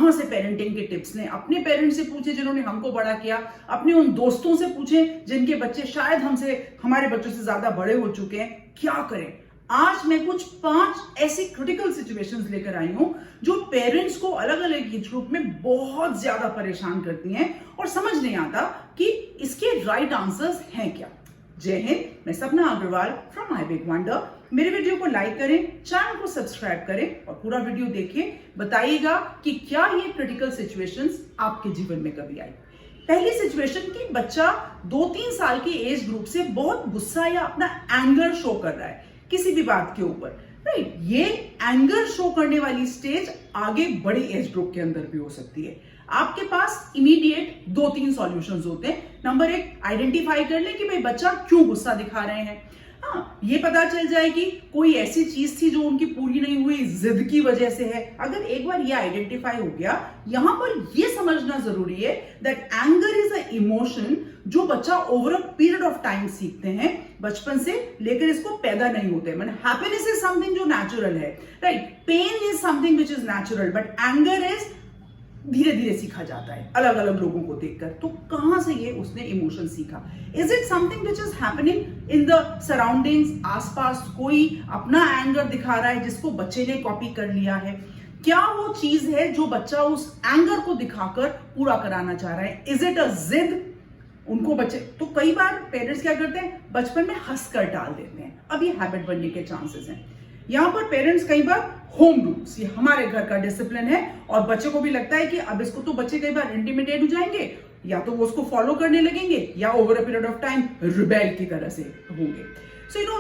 कहां से पेरेंटिंग के टिप्स लें? अपने पेरेंट्स से पूछे जिन्होंने हमको बड़ा किया, अपने उन दोस्तों से पूछे जिनके बच्चे शायद हमसे, हमारे बच्चों से ज्यादा बड़े हो चुके हैं। क्या करें? आज मैं कुछ 5 ऐसी क्रिटिकल सिचुएशंस लेकर आई हूं जो पेरेंट्स को अलग अलग एज ग्रुप में बहुत ज्यादा परेशान करती हैं और समझ नहीं आता कि इसके राइट आंसर्स हैं क्या। जय हिंद, मैं Sapna Agarwal from My Big Wonder. मेरे वीडियो को लाइक करें, चैनल को सब्सक्राइब करें और पूरा वीडियो देखें। बताइएगा कि क्या ये क्रिटिकल सिचुएशंस आपके जीवन में कभी आई। पहली सिचुएशन की बच्चा 2-3 साल की एज ग्रुप से बहुत गुस्सा या अपना एंगर शो कर रहा है किसी भी बात के ऊपर, राइट। ये एंगर शो करने वाली स्टेज आगे बड़ी एज ग्रुप के अंदर भी हो सकती है। आपके पास इमीडिएट 2-3 सॉल्यूशंस होते हैं। नंबर 1, आइडेंटिफाई कर ले कि भाई बच्चा क्यों गुस्सा दिखा रहे हैं। हाँ, ये पता चल जाए कि कोई ऐसी चीज थी जो उनकी पूरी नहीं हुई जिद की वजह से है। अगर एक बार ये आइडेंटिफाई हो गया, यहां पर ये समझना जरूरी है that anger is a emotion जो बच्चा over a period of time सीखते हैं, बचपन से लेकर इसको पैदा नहीं होते। मतलब हैप्पीनेस इज समथिंग जो नेचुरल है, right. Pain is something which is natural, but anger is धीरे धीरे सीखा जाता है अलग अलग लोगों को देखकर। तो कहां से ये उसने इमोशन सीखा? Is it something which is happening in the surroundings? आसपास कोई अपना एंगर दिखा रहा है जिसको बच्चे ने कॉपी कर लिया है? क्या वो चीज है जो बच्चा उस एंगर को दिखाकर पूरा कराना चाह रहा है? इज इट अ जिद? उनको बच्चे तो कई बार पेरेंट्स क्या करते हैं, बचपन में हंसकर टाल देते हैं। अब ये हैबिट बनने के चांसेस हैं। यहां पर पेरेंट्स कई बार होम रूल्स, ये हमारे घर का डिसिप्लिन है और बच्चे को भी लगता है कि अब इसको, तो बच्चे कई बार इंटिमिडेट हो जाएंगे, या तो वो उसको फॉलो करने लगेंगे या over a period of time rebel की तरह से होंगे। सो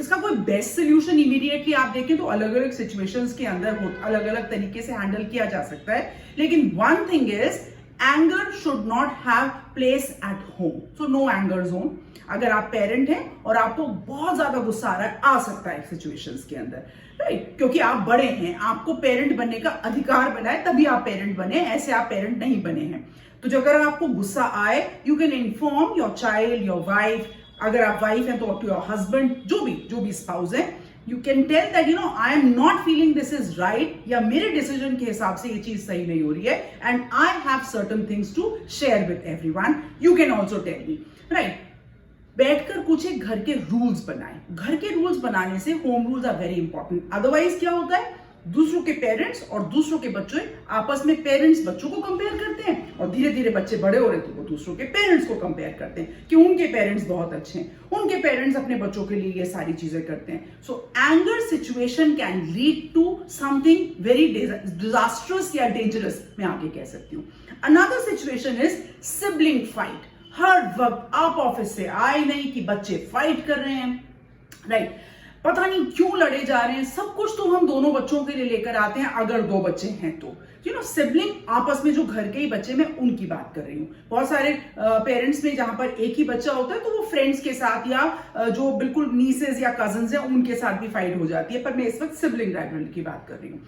इसका कोई बेस्ट सोल्यूशन इमीडिएटली आप देखें तो अलग अलग सिचुएशंस के अंदर अलग अलग तरीके से हैंडल किया जा सकता है। लेकिन one thing is, anger should not have place at home. So no anger zone. अगर आप पेरेंट हैं और आपको बहुत ज्यादा गुस्सा आ रहा है, आ सकता है सिचुएशंस के अंदर, राइट, क्योंकि आप बड़े हैं, आपको पेरेंट बनने का अधिकार बना है, तभी आप पेरेंट बने, ऐसे आप पेरेंट नहीं बने हैं। तो जब अगर आपको गुस्सा आए, you can inform your child, your wife, अगर आप वाइफ हैं तो योर हस्बैंड, जो भी स्पाउस है, you can tell that you know I am not feeling this is right, या मेरे डिसीजन के हिसाब से ये चीज सही नहीं हो रही है, and I have certain things to share with everyone, you can also tell me, right. बैठकर पूछे, घर के रूल्स बनाए। घर के रूल्स बनाने से home rules are very important. Otherwise क्या होता है, दूसरों के पेरेंट्स और दूसरों के बच्चे आपस में, पेरेंट्स बच्चों को कंपेयर करते हैं और धीरे धीरे बच्चे बड़े हो रहे तो वो दूसरों के पेरेंट्स को कंपेयर करते हैं कि उनके पेरेंट्स बहुत अच्छे हैं, उनके पेरेंट्स अपने बच्चों के लिए ये सारी चीजें करते हैं। So anger situation can lead to something very disastrous या डेंजरस, मैं आगे कह सकती हूँ। Another situation is sibling fight. हर वक्त आप ऑफिस से आए नहीं कि बच्चे फाइट कर रहे हैं, राइट, पता नहीं क्यों लड़े जा रहे हैं। सब कुछ तो हम दोनों बच्चों के लिए लेकर आते हैं, अगर 2 बच्चे हैं तो। सिबलिंग आपस में, जो घर के ही बच्चे, मैं उनकी बात कर रही हूँ। बहुत सारे पेरेंट्स में जहां पर एक ही बच्चा होता है तो वो फ्रेंड्स के साथ या जो बिल्कुल नीसेस या कजन्स हैं उनके साथ भी फाइट हो जाती है, पर मैं इस वक्त सिबलिंग राइवलरी की बात कर रही हूँ।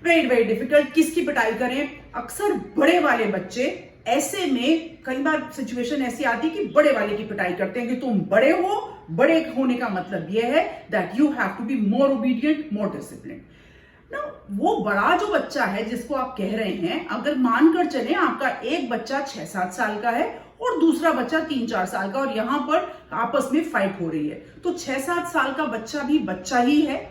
Very very difficult. किसकी पिटाई करें? अक्सर बड़े वाले बच्चे। ऐसे में कई बार सिचुएशन ऐसी आती है कि बड़े वाले की पिटाई करते हैं कि तुम बड़े हो। बड़े होने का मतलब यह है that you have to be more obedient, more discipline. वो बड़ा जो बच्चा है जिसको आप कह रहे हैं, अगर मानकर चले आपका एक बच्चा 6-7 साल का है और दूसरा बच्चा 3-4 साल का, और यहां पर आपस में फाइट हो रही है, तो 6-7 साल का बच्चा भी बच्चा ही है।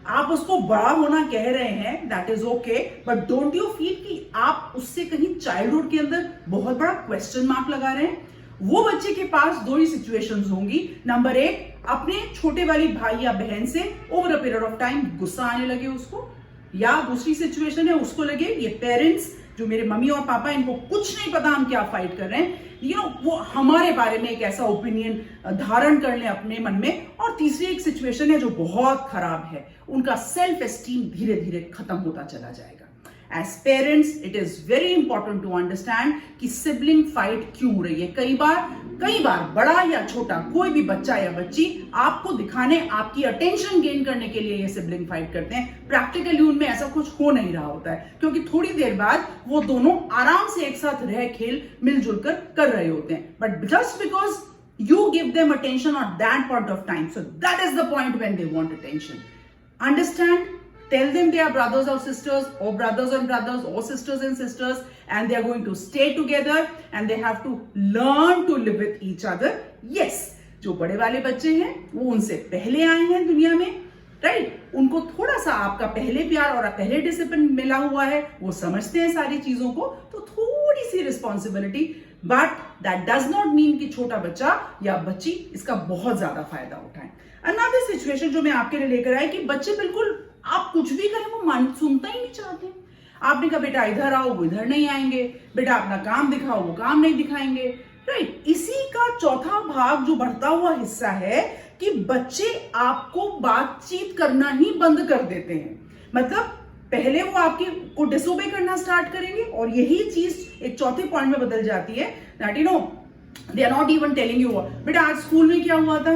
आप उसको बड़ा होना कह रहे हैं, that is okay, but don't you feel कि आप उससे कहीं चाइल्डहुड के अंदर बहुत बड़ा क्वेश्चन मार्क लगा रहे हैं? वो बच्चे के पास 2 ही सिचुएशंस होंगी। नंबर 1, अपने छोटे वाली भाई या बहन से over a period of time गुस्सा आने लगे उसको, या दूसरी सिचुएशन है उसको लगे ये पेरेंट्स जो मेरे मम्मी और पापा, इनको कुछ नहीं पता हम क्या फाइट कर रहे हैं, वो हमारे बारे में एक ऐसा ओपिनियन धारण कर ले अपने मन में। और तीसरी एक सिचुएशन है जो बहुत खराब है, उनका सेल्फ एस्टीम धीरे धीरे खत्म होता चला जाएगा। As parents it is very important to understand कि सिबलिंग फाइट क्यों हो रही है। कई बार बड़ा या छोटा कोई भी बच्चा या बच्ची आपको दिखाने, आपकी अटेंशन गेन करने के लिए ये सिबलिंग फाइट करते हैं। प्रैक्टिकली उनमें ऐसा कुछ हो नहीं रहा होता है, क्योंकि थोड़ी देर बाद वो दोनों आराम से एक साथ रह खेल मिलजुल कर रहे होते हैं, but just because you give them attention at that point of time, so that is the point when they want attention. Understand? Tell them they are brothers or sisters, or brothers and brothers, or sisters and sisters, and they are going to stay together and they have to learn to live with each other. Yes, जो बड़े वाले बच्चे हैं वो उनसे पहले आए हैं दुनिया में, राइट? उनको थोड़ा सा आपका पहले प्यार और पहले डिसिप्लिन मिला हुआ है, वो समझते हैं सारी चीजों को, तो थोड़ी सी responsibility, but that does not mean कि छोटा बच्चा या बच्ची इसका बहुत ज्यादा फायदा उठाए। अनदर सिचुएशन जो मैं आपके लिए लेकर आई कि बच्चे बिल्कुल आप कुछ भी करें वो सुनता ही नहीं चाहते। आपने कहा बेटा इधर आओ, वो इधर नहीं आएंगे, बेटा अपना काम दिखाओ, वो काम नहीं दिखाएंगे, राइट? इसी का चौथा भाग जो बढ़ता हुआ हिस्सा है कि बच्चे आपको बातचीत करना ही बंद कर देते हैं। मतलब पहले वो आपकी को डिसोबे करना स्टार्ट करेंगे और यही चीज एक चौथे पॉइंट में बदल जाती है, that you know they are not even telling you बेटा आज स्कूल में क्या हुआ था,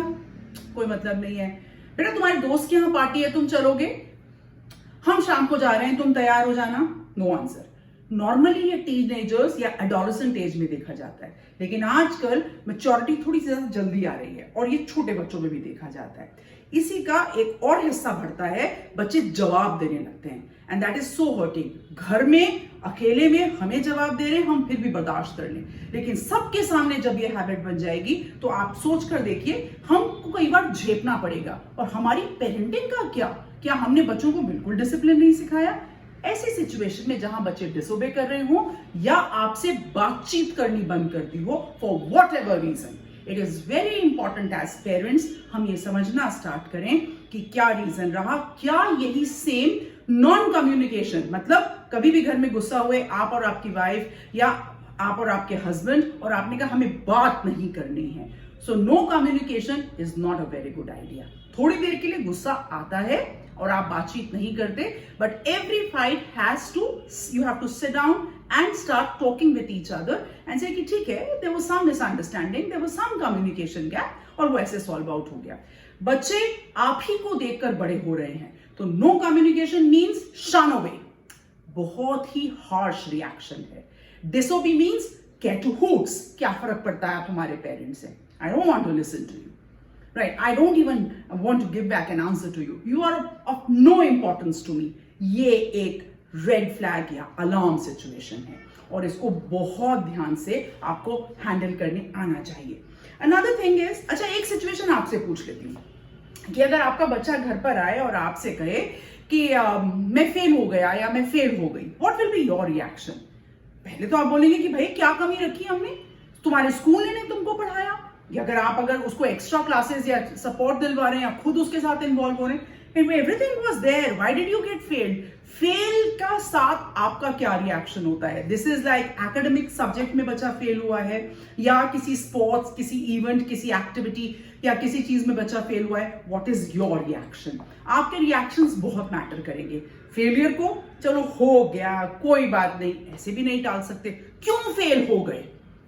कोई मतलब नहीं है, बेटा तुम्हारे दोस्त के यहाँ पार्टी है तुम चलोगे, हम शाम को जा रहे हैं तुम तैयार हो जाना, नो आंसर। नॉर्मली ये टीनेजर्स या एडोलेसेंट एज में देखा जाता है, लेकिन आजकल मैच्योरिटी थोड़ी सी ज्यादा जल्दी आ रही है और ये छोटे बच्चों में भी देखा जाता है। इसी का एक और हिस्सा बढ़ता है, बच्चे जवाब देने लगते हैं, and that is so hurting. घर में अकेले में हमें जवाब दे रहे हैं, हम फिर भी बर्दाश्त कर लें, लेकिन सबके सामने जब ये हैबिट बन जाएगी तो आप सोच कर देखिए हमको कई बार झेपना पड़ेगा। और हमारी पेरेंटिंग का क्या हमने बच्चों को बिल्कुल डिसिप्लिन नहीं सिखाया? ऐसी सिचुएशन में जहां बच्चे डिसोबे कर रहे हो या आपसे बातचीत करनी बंद कर दी हो for whatever reason, it is very important as parents हम ये समझना स्टार्ट करें कि क्या रीजन रहा। क्या यही सेम नॉन कम्युनिकेशन, मतलब कभी भी घर में गुस्सा हुए आप और आपकी वाइफ या आप और आपके हस्बैंड और आपने कहा हमें बात नहीं करनी है, so no communication is not a very good idea. थोड़ी देर के लिए गुस्सा आता है और आप बातचीत नहीं करते, but every fight has to you have to sit down and start talking with each other and say कि ठीक है there was some misunderstanding, there was some communication gap और वो ऐसे सॉल्व आउट हो गया। बच्चे आप ही को देखकर बड़े हो रहे हैं, तो no communication means shun away, बहुत ही हार्श रिएक्शन है। Disobey means get to hooks, क्या फर्क पड़ता है आप हमारे पेरेंट्स से, I don't want to listen to you, right? I don't even want to give back an answer to you. You are of no importance to me. ये एक red flag या अलार्म सिचुएशन है और इसको बहुत ध्यान से आपको हैंडल करने आना चाहिए। Another thing is, अच्छा एक सिचुएशन आपसे पूछ लेती हूँ कि अगर आपका बच्चा घर पर आए और आपसे कहे कि मैं फेल हो गया या मैं फेल हो गई, what will be your reaction? पहले तो आप बोलेंगे कि भाई क्या कमी रखी हमने, तुम्हारे स्कूल ने तुमको पढ़ाया, या अगर उसको एक्स्ट्रा क्लासेस या सपोर्ट दिलवा रहे हैं या खुद उसके साथ इन्वॉल्व हो रहे हैं, everything was there, why did you get failed? Fail का साथ आपका क्या रिएक्शन होता है? This is like academic subject में बच्चा फेल हुआ है या किसी स्पोर्ट्स, किसी इवेंट, किसी एक्टिविटी या किसी चीज में बच्चा फेल हुआ है, व्हाट इज योर रिएक्शन? आपके रिएक्शंस बहुत मैटर करेंगे। फेलियर को चलो हो गया कोई बात नहीं, ऐसे भी नहीं टाल सकते, क्यों फेल हो गए,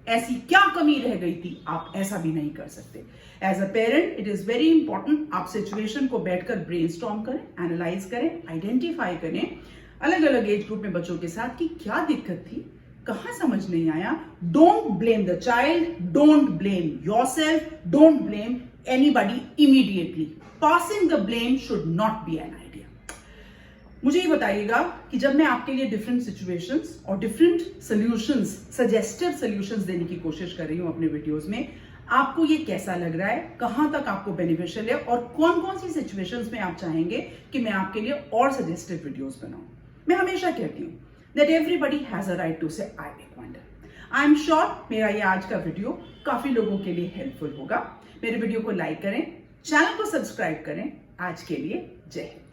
ऐसी क्या कमी रह गई थी, आप ऐसा भी नहीं कर सकते। As a parent it is very important आप सिचुएशन को बैठकर ब्रेनस्टॉर्म करें, एनालाइज करें, आइडेंटिफाई करें अलग अलग एज ग्रुप में बच्चों के साथ कि क्या दिक्कत थी, कहां समझ नहीं आया। Don't blame the child, don't blame yourself, don't blame anybody immediately. Passing the blame should not be an idea. मुझे ये बताइएगा कि जब मैं आपके लिए डिफरेंट सिचुएशंस और डिफरेंट सॉल्यूशंस, सजेस्टेड सॉल्यूशंस देने की कोशिश कर रही हूं अपने वीडियोस में, आपको ये कैसा लग रहा है, कहां तक आपको बेनिफिशियल है और कौन कौन सी सिचुएशंस में आप चाहेंगे कि मैं आपके लिए और सजेस्टेड वीडियोस बनाऊं। मैं हमेशा कहती हूं that everybody has a right to say I wonder. I am sure मेरा ये आज का वीडियो काफी लोगों के लिए हेल्पफुल होगा। मेरे वीडियो को लाइक करें, चैनल को सब्सक्राइब करें। आज के लिए जय हिंद।